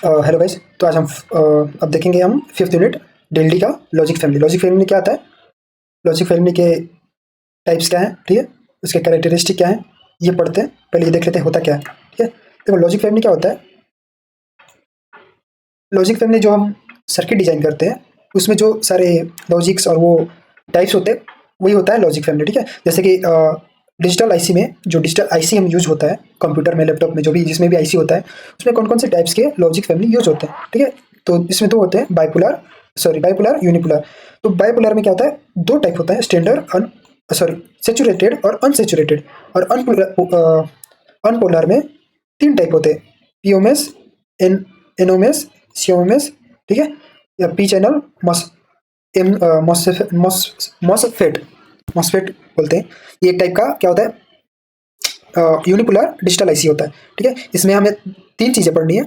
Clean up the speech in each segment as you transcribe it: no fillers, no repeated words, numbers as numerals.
Hello guys. तो आज हम अब देखेंगे हम फिफ्थ यूनिट डेल्डी का लॉजिक फैमिली। लॉजिक फैमिली क्या आता है, लॉजिक फैमिली के टाइप्स क्या हैं, ठीक है, उसके कैरेक्टरिस्टिक क्या हैं, ये पढ़ते हैं। पहले ये देख लेते हैं होता क्या है, ठीक है। देखो लॉजिक फैमिली क्या होता है। लॉजिक फैमिली जो हम सर्किट डिजाइन करते हैं उसमें जो सारे लॉजिक्स और वो टाइप्स होते हैं वही होता है लॉजिक फैमिली, ठीक है। जैसे कि डिजिटल आईसी में जो डिजिटल आईसी हम यूज होता है, कंप्यूटर में, लैपटॉप में, जो भी जिसमें भी आईसी होता है उसमें कौन कौन से टाइप्स के लॉजिक फैमिली यूज होते हैं, ठीक है। तो इसमें दो होते हैं, बाइपोलर यूनिपोलर। तो बाइपोलर में क्या होता है, दो टाइप होता है, स्टैंडर्ड सेचुरेटेड और अनसेचुरेटेड। और अनपोलर में तीन टाइप होते हैं, पीओएमएस, एनओएमएस, सीओएमएस, ठीक है, या पी चैनल मॉसफेट मॉसफेट बोलते हैं। ये एक टाइप का क्या होता है, यूनिपोलर डिजिटल आईसी होता है, ठीक है। इसमें हमें तीन चीज़ें पढ़नी है,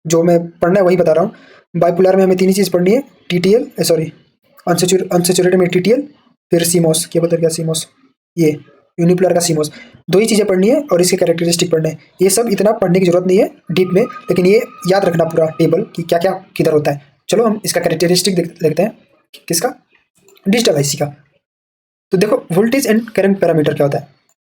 जो मैं पढ़ना है वही बता रहा हूँ। बाइपोलर में हमें तीन ही चीज़ पढ़नी है, टीटीएल सॉरी अनसेचुरेटेड में टीटीएल, फिर सीमोस, क्या बोलते हैं, क्या सीमोस, ये यूनिपोलर का सीमोस। दो ही चीज़ें पढ़नी है और इसके कैरेक्टरिस्टिक पढ़ने हैं। ये सब इतना पढ़ने की जरूरत नहीं है डीप में, लेकिन ये याद रखना पूरा टेबल कि क्या क्या किधर होता है। चलो हम इसका कैरेक्टरिस्टिक देखते हैं, किसका, डिजिटल आईसी का। तो देखो वोल्टेज एंड करंट पैरामीटर क्या होता है।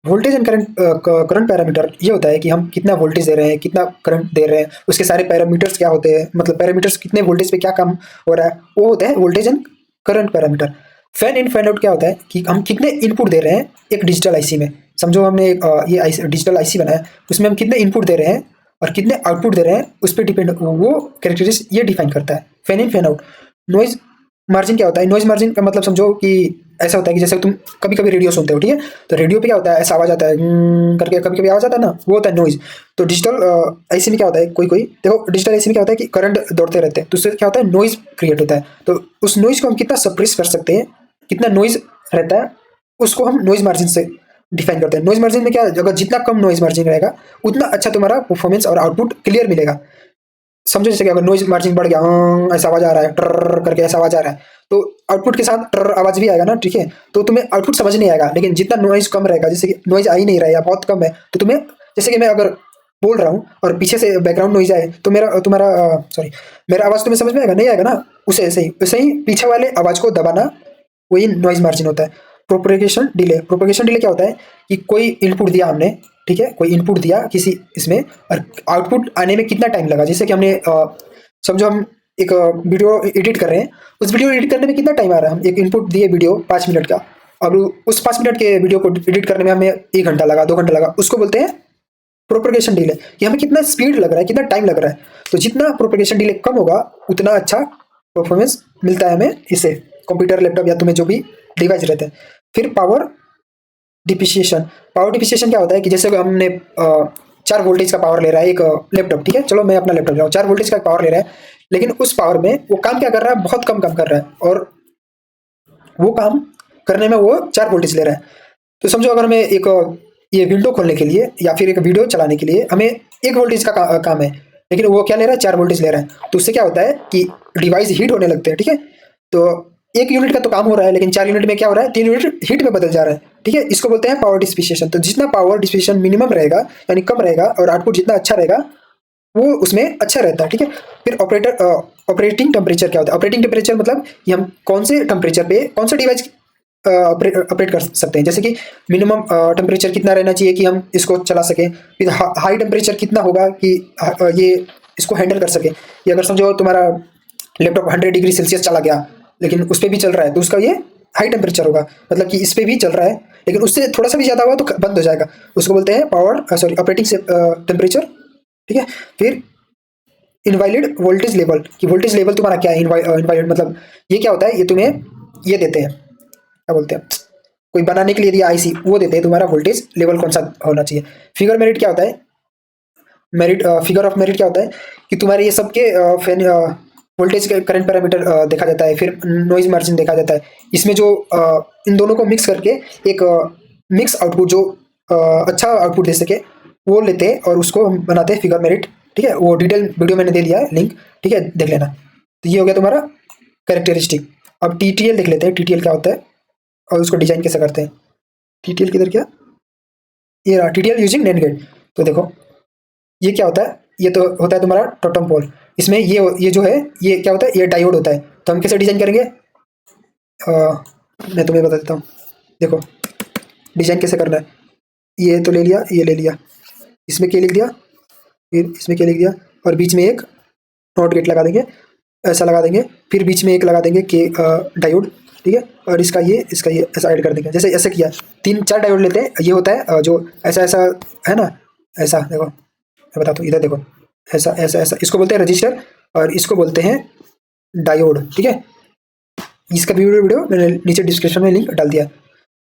वोल्टेज एंड करंट पैरामीटर ये होता है कि हम कितना वोल्टेज दे रहे हैं, कितना करंट दे रहे हैं, उसके सारे पैरामीटर्स क्या होते हैं, मतलब पैरामीटर्स कितने वोल्टेज पे क्या काम हो रहा है, वो होता है voltage and current parameter. Fan in fan out क्या होता है कि हम कितने इनपुट दे रहे हैं एक डिजिटल आईसी में। समझो हमने ये डिजिटल आईसी बनाया, उसमें हम कितने इनपुट दे रहे हैं और कितने आउटपुट दे रहे हैं, उस पर डिपेंड वो कैरेक्टरिस्टिक ये डिफाइन करता है, fan in fan out. Noise margin क्या होता है, नॉइज मार्जिन का मतलब समझो कि ऐसा होता है कि जैसे तुम कभी कभी रेडियो सुनते हो, ठीक है, तो रेडियो पे क्या होता है, ऐसा आवाज आता है करके, कभी कभी आवाज आता है ना, वो होता है नॉइज। तो डिजिटल आईसी में क्या होता है, कोई कोई देखो डिजिटल आईसी में क्या होता है कि करंट दौड़ते रहते हैं, तो उससे क्या होता है, नॉइज क्रिएट होता है। तो उस नॉइज को हम कितना सप्रेस कर सकते हैं, कितना नॉइज रहता है, उसको हम नॉइज मार्जिन से डिफाइन करते हैं। नॉइज मार्जिन में क्या, अगर जितना कम नॉइज मार्जिन रहेगा उतना अच्छा तुम्हारा परफॉर्मेंस और आउटपुट क्लियर मिलेगा। समझो जैसे कि अगर नॉइज मार्जिन बढ़ गया, ऐसा आवाज आ रहा है, ट्र करके ऐसा आवाज आ रहा है, तो आउटपुट के साथ ट्र आवाज भी आएगा ना, ठीक है। तो तुम्हें आउटपुट समझ नहीं आएगा, लेकिन जितना नॉइज कम रहेगा, जैसे कि नॉइज आ ही नहीं रहा है या बहुत कम है, तो तुम्हें, जैसे कि मैं अगर बोल रहा हूँ और पीछे से बैकग्राउंड नॉइज आए तो मेरा आवाज तुम्हें समझ में आएगा, नहीं आएगा ना। उसे ऐसे ही पीछे वाले आवाज को दबाना, वही नॉइज मार्जिन होता है। प्रोपोगेशन डिले क्या होता है कि कोई इनपुट दिया हमने, ठीक है, कोई इनपुट दिया किसी इसमें, और आउटपुट आने में कितना टाइम लगा। जैसे कि हमने समझो हम एक वीडियो एडिट कर रहे हैं, उस वीडियो एडिट करने में कितना टाइम आ रहा है, हम एक इनपुट दिए वीडियो 5 मिनट का, और उस 5 मिनट के वीडियो को एडिट करने में हमें 1 घंटा लगा, 2 घंटा लगा, उसको बोलते हैं प्रोपोगेशन डिले, कि हमें कितना स्पीड लग रहा है, कितना टाइम लग रहा है। तो जितना प्रोपोगेशन डिले कम होगा उतना अच्छा परफॉर्मेंस मिलता है हमें इससे, कंप्यूटर, लैपटॉप या तुम्हें जो भी डिवाइस रहते हैं। फिर पावर डिफिशिएशन क्या होता है कि जैसे कि हमने 4 वोल्टेज का पावर ले रहा है एक लैपटॉप, ठीक है, चलो मैं अपना लैपटॉप ले रहा हूँ, 4 वोल्टेज का पावर ले रहा है, लेकिन उस पावर में वो काम क्या कर रहा है, बहुत कम काम कर रहा है, और वो काम करने में वो 4 वोल्टेज ले रहा है। तो समझो अगर हमें एक ये विंडो खोलने के लिए या फिर एक वीडियो चलाने के लिए हमें 1 वोल्टेज का काम है, लेकिन वो क्या ले रहा है, 4 वोल्टेज ले रहा है। तो उससे क्या होता है कि डिवाइस हीट होने लगते हैं, ठीक है। तो 1 यूनिट का तो काम हो रहा है, लेकिन 4 यूनिट में क्या हो रहा है, 3 यूनिट हीट में बदल जा रहा है, ठीक है। इसको बोलते हैं पावर डिसिपेशन। तो जितना पावर डिसिपेशन मिनिमम रहेगा, यानी कम रहेगा, और आउटपुट जितना अच्छा रहेगा वो उसमें अच्छा रहता है, ठीक है। फिर ऑपरेटिंग टेम्परेचर क्या होता है। ऑपरेटिंग टेम्परेचर मतलब कि हम कौन से टेम्परेचर पे कौन सा डिवाइस ऑपरेट कर सकते हैं। जैसे कि मिनिमम टेम्परेचर कितना रहना चाहिए कि हम इसको चला सकें, फिर हाई टेम्परेचर कितना होगा कि ये इसको हैंडल कर सके। ये अगर समझो तुम्हारा लैपटॉप 100 डिग्री सेल्सियस चला गया, लेकिन उस पर भी चल रहा है, तो उसका ये हाई टेम्परेचर होगा, मतलब कि इस पर भी चल रहा है, लेकिन उससे थोड़ा सा भी ज़्यादा हुआ तो बंद हो जाएगा। उसको बोलते हैं ऑपरेटिंग टेम्परेचर, ठीक है। फिर इनवाइलिड वोल्टेज लेवल, कि वोल्टेज लेवल तुम्हारा क्या है। इनवाइलिड मतलब ये क्या होता है, ये तुम्हें ये देते हैं, क्या बोलते हैं, कोई बनाने के लिए दिया आईसी, वो देते हैं तुम्हारा वोल्टेज लेवल कौन सा होना चाहिए। फिगर मेरिट क्या होता है, फिगर ऑफ मेरिट क्या होता है कि तुम्हारे ये सबके वोल्टेज करंट पैरामीटर देखा जाता है, फिर नॉइज मार्जिन देखा जाता है। इसमें जो इन दोनों को मिक्स करके एक मिक्स आउटपुट जो अच्छा आउटपुट दे सके वो लेते हैं, और उसको हम बनाते हैं फिगर मेरिट, ठीक है। वो डिटेल वीडियो मैंने दे दिया है, लिंक, ठीक है, देख लेना। तो ये हो गया तुम्हारा कैरेक्टरिस्टिक। अब टीटीएल देख लेते हैं, टीटीएल क्या होता है और उसको डिजाइन कैसे करते हैं। टीटीएल किधर, क्या, ये रहा टीटीएल यूजिंग नैंड गेट। तो देखो ये क्या होता है, ये तो होता है तुम्हारा टोटम पोल। इसमें ये जो है ये क्या होता है, ये डायोड होता है। तो हम कैसे डिजाइन करेंगे, मैं तुम्हें बता देता हूँ। देखो डिजाइन कैसे करना है, ये तो ले लिया, ये ले लिया, इसमें क्या लिख दिया, फिर इसमें क्या लिख दिया, और बीच में एक नॉट गेट लगा देंगे, ऐसा लगा देंगे। फिर बीच में एक लगा देंगे के डायोड, ठीक है। और इसका ये ऐसा ऐड कर देंगे। जैसे ऐसे किया, 3-4 डायोड लेते हैं। ये होता है जो ऐसा ऐसा है ना, ऐसा देखो मैं बताता हूँ, इधर देखो, ऐसा ऐसा ऐसा, इसको बोलते हैं रजिस्टर और इसको बोलते हैं डायोड, ठीक है। इसका भी वीडियो मैंने नीचे डिस्क्रिप्शन में लिंक डाल दिया।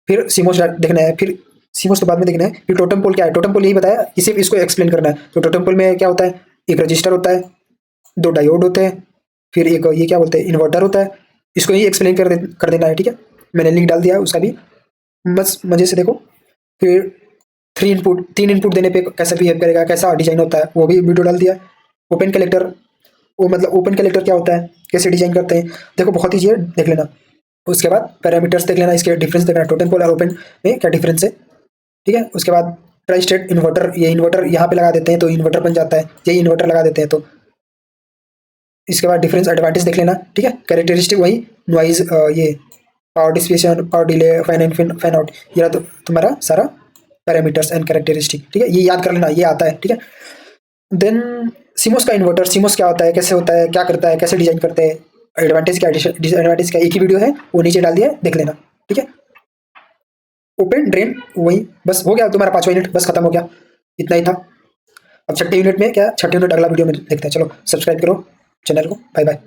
फिर सीमोस देखना है, फिर सीमोस तो बाद में देखना है। फिर टोटम पोल क्या है, टोटम पोल यही बताया, इसे इसको एक्सप्लेन करना है। तो टोटम पोल में क्या होता है, एक रजिस्टर होता है, 2 डायोड होते हैं, फिर एक ये क्या बोलते हैं इन्वर्टर होता है। इसको ही एक्सप्लेन कर देना है, ठीक है। मैंने लिंक डाल दिया है उसका भी, बस मजे से देखो। फिर 3 इनपुट देने पे कैसा बिहेव करेगा, कैसा डिजाइन होता है, वो भी वीडियो डाल दिया। ओपन कलेक्टर, वो मतलब ओपन कलेक्टर क्या होता है, कैसे डिजाइन करते हैं, देखो बहुत ईजी है, देख लेना। उसके बाद पैरामीटर्स देख लेना, इसके डिफरेंस देखना, टोटम पोल और ओपन में क्या डिफरेंस है, ठीक है। उसके बाद ट्राई स्टेट इन्वर्टर, ये इन्वर्टर यहाँ पे लगा देते हैं तो इन्वर्टर बन जाता है, यही इन्वर्टर लगा देते हैं तो। इसके बाद डिफरेंस एडवांटेज देख लेना, ठीक है। कैरेक्टरिस्टिक वही, नॉइज, ये power dissipation, power delay, fan in fan out, ये तो तुम्हारा सारा पैरामीटर्स एंड कैरेक्टरिस्टिक, ठीक है। ये याद कर लेना, ये आता है, ठीक है। देन सीमोस का इन्वर्टर, सीमोस क्या होता है, कैसे होता है, क्या करता है, कैसे डिजाइन करते हैं, एडवांटेज क्या डिसएडवांटेज क्या, एक ही वीडियो है, वो नीचे डाल दिया है, देख लेना, ठीक है। ओपन ड्रेन वही, बस हो गया तुम्हारा 5वां यूनिट, बस खत्म हो गया, इतना ही था। अब 6ठे यूनिट में क्या, 6ठे यूनिट अगला वीडियो में देखते हैं। चलो सब्सक्राइब करो चैनल को, बाय बाय।